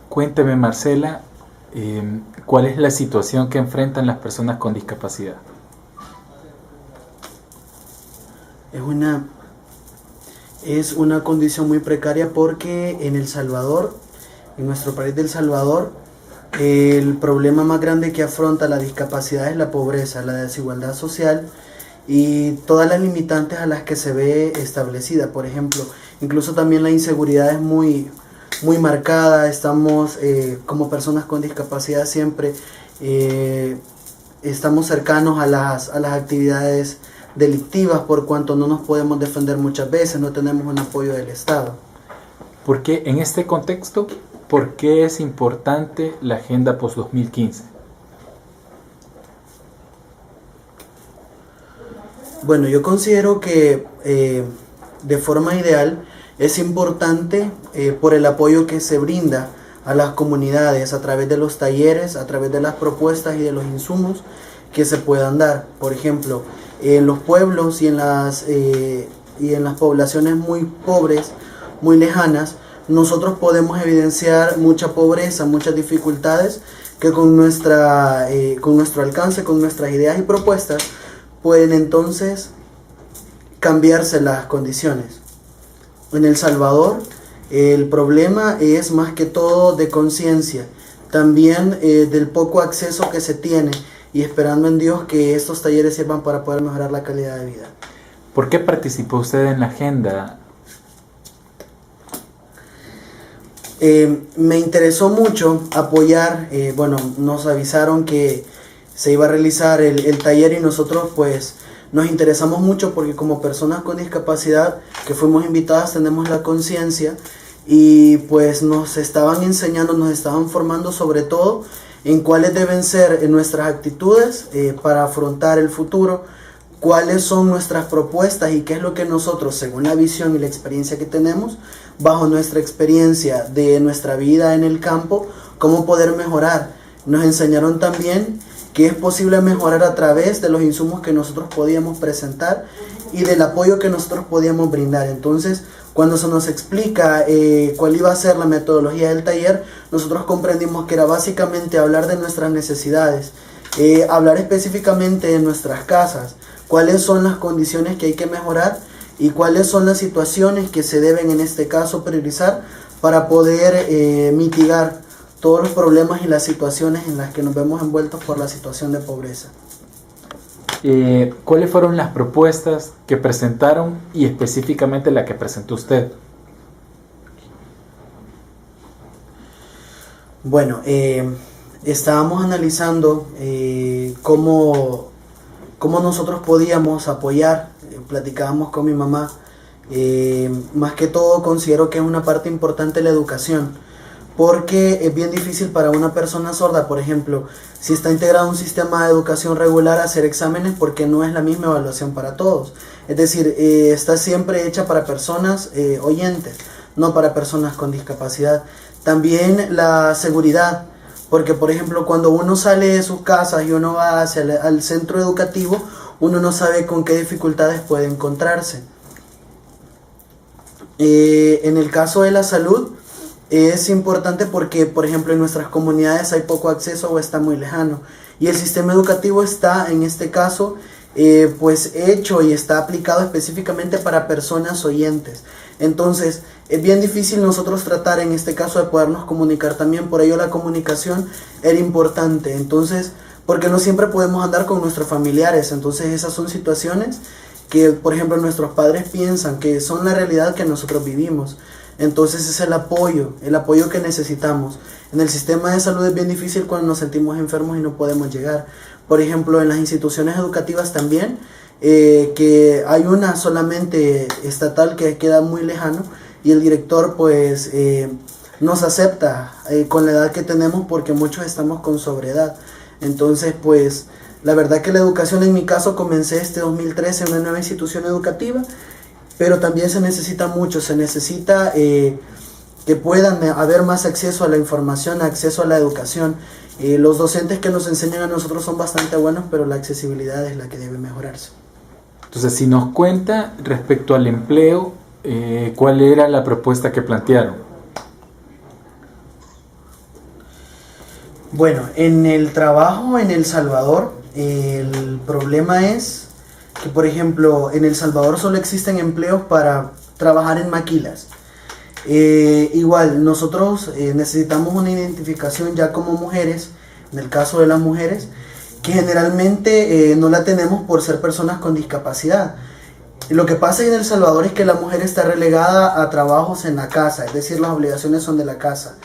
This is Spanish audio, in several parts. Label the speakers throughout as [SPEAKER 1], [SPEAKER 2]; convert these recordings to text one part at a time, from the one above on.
[SPEAKER 1] Cuénteme, Marcela, ¿cuál es la situación que enfrentan las personas con discapacidad?
[SPEAKER 2] Es una condición muy precaria porque en El Salvador, en nuestro país de El Salvador, el problema más grande que afronta la discapacidad es la pobreza, la desigualdad social y todas las limitantes a las que se ve establecida. Por ejemplo, incluso también la inseguridad es muy marcada. Estamos como personas con discapacidad siempre estamos cercanos a las actividades delictivas, por cuanto no nos podemos defender muchas veces, no tenemos un apoyo del Estado.
[SPEAKER 1] ¿Por qué en este contexto, por qué es importante la Agenda Post-2015?
[SPEAKER 2] Bueno, yo considero que de forma ideal es importante por el apoyo que se brinda a las comunidades a través de los talleres, a través de las propuestas y de los insumos que se puedan dar. Por ejemplo, en los pueblos y en las poblaciones muy pobres, muy lejanas, nosotros podemos evidenciar mucha pobreza, muchas dificultades que con nuestro alcance, con nuestras ideas y propuestas, pueden entonces cambiarse las condiciones. En El Salvador, el problema es más que todo de conciencia, también del poco acceso que se tiene, y esperando en Dios que estos talleres sirvan para poder mejorar la calidad de vida.
[SPEAKER 1] ¿Por qué participó usted en la agenda?
[SPEAKER 2] Me interesó mucho apoyar, nos avisaron que se iba a realizar el taller y nosotros pues nos interesamos mucho porque como personas con discapacidad que fuimos invitadas tenemos la conciencia y pues nos estaban enseñando, nos estaban formando sobre todo en cuáles deben ser nuestras actitudes para afrontar el futuro, cuáles son nuestras propuestas y qué es lo que nosotros, según la visión y la experiencia que tenemos, bajo nuestra experiencia de nuestra vida en el campo, cómo poder mejorar. Nos enseñaron también que es posible mejorar a través de los insumos que nosotros podíamos presentar y del apoyo que nosotros podíamos brindar. Entonces, cuando se nos explica cuál iba a ser la metodología del taller, nosotros comprendimos que era básicamente hablar de nuestras necesidades, hablar específicamente de nuestras casas, cuáles son las condiciones que hay que mejorar y cuáles son las situaciones que se deben en este caso priorizar para poder mitigar todos los problemas y las situaciones en las que nos vemos envueltos por la situación de pobreza.
[SPEAKER 1] ¿Cuáles fueron las propuestas que presentaron y específicamente la que presentó usted?
[SPEAKER 2] Bueno, estábamos analizando cómo nosotros podíamos apoyar, platicábamos con mi mamá, más que todo considero que es una parte importante la educación, porque es bien difícil para una persona sorda, por ejemplo, si está integrado a un sistema de educación regular, hacer exámenes porque no es la misma evaluación para todos. Es decir, está siempre hecha para personas oyentes, no para personas con discapacidad. También la seguridad, porque por ejemplo cuando uno sale de sus casas y uno va al centro educativo, uno no sabe con qué dificultades puede encontrarse. En el caso de la salud, es importante porque, por ejemplo, en nuestras comunidades hay poco acceso o está muy lejano. Y el sistema educativo está, en este caso, pues hecho y está aplicado específicamente para personas oyentes. Entonces, es bien difícil nosotros tratar, en este caso, de podernos comunicar también. Por ello, la comunicación era importante. Entonces, porque no siempre podemos andar con nuestros familiares. Entonces, esas son situaciones que, por ejemplo, nuestros padres piensan que son la realidad que nosotros vivimos. Entonces es el apoyo que necesitamos. En el sistema de salud es bien difícil cuando nos sentimos enfermos y no podemos llegar. Por ejemplo, en las instituciones educativas también, que hay una solamente estatal que queda muy lejano y el director pues nos acepta con la edad que tenemos porque muchos estamos con sobreedad. Entonces pues la verdad que la educación, en mi caso comencé este 2013 en una nueva institución educativa, pero también se necesita mucho, se necesita que puedan haber más acceso a la información, acceso a la educación. Los docentes que nos enseñan a nosotros son bastante buenos, pero la accesibilidad es la que debe mejorarse.
[SPEAKER 1] Entonces, si nos cuenta respecto al empleo, ¿cuál era la propuesta que plantearon?
[SPEAKER 2] Bueno, en el trabajo en El Salvador, el problema es que, por ejemplo, en El Salvador solo existen empleos para trabajar en maquilas. Igual, nosotros necesitamos una identificación ya como mujeres, en el caso de las mujeres, que generalmente no la tenemos por ser personas con discapacidad. Lo que pasa en El Salvador es que la mujer está relegada a trabajos en la casa, es decir, las obligaciones son de la casa.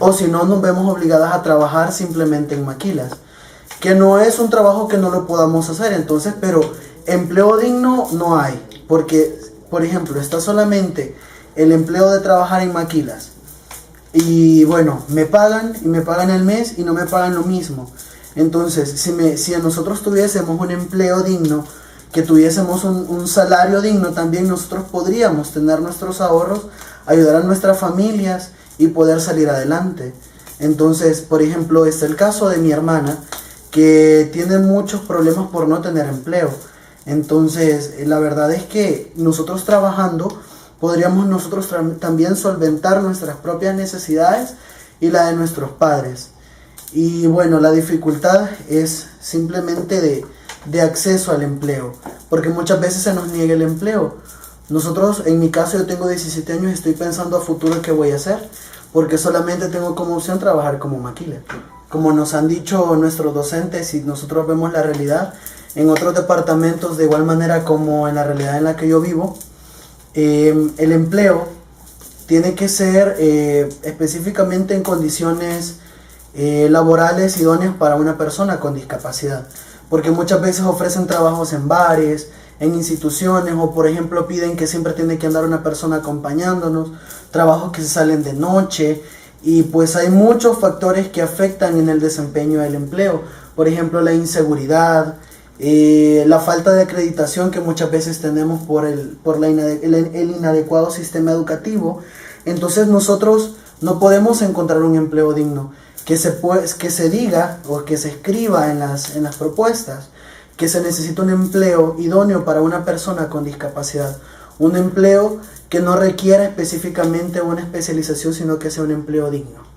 [SPEAKER 2] O si no, nos vemos obligadas a trabajar simplemente en maquilas, que no es un trabajo que no lo podamos hacer, entonces, pero empleo digno no hay, porque, por ejemplo, está solamente el empleo de trabajar en maquilas, y bueno, me pagan el mes y no me pagan lo mismo. Entonces, si nosotros tuviésemos un empleo digno, que tuviésemos un salario digno, también nosotros podríamos tener nuestros ahorros, ayudar a nuestras familias y poder salir adelante. Entonces, por ejemplo, está el caso de mi hermana, que tiene muchos problemas por no tener empleo. Entonces, la verdad es que nosotros trabajando podríamos nosotros también solventar nuestras propias necesidades y la de nuestros padres. Y bueno, la dificultad es simplemente de acceso al empleo, porque muchas veces se nos niega el empleo. Nosotros, en mi caso, yo tengo 17 años y estoy pensando a futuro qué voy a hacer, porque solamente tengo como opción trabajar como maquila. Como nos han dicho nuestros docentes y nosotros vemos la realidad en otros departamentos, de igual manera como en la realidad en la que yo vivo, el empleo tiene que ser específicamente en condiciones laborales idóneas para una persona con discapacidad, porque muchas veces ofrecen trabajos en bares, en instituciones, o por ejemplo piden que siempre tiene que andar una persona acompañándonos, trabajos que se salen de noche, y pues hay muchos factores que afectan en el desempeño del empleo. Por ejemplo, la inseguridad, la falta de acreditación que muchas veces tenemos por el inadecuado sistema educativo. Entonces nosotros no podemos encontrar un empleo digno, que se diga o que se escriba en las propuestas que se necesita un empleo idóneo para una persona con discapacidad, un empleo que no requiera específicamente una especialización, sino que sea un empleo digno.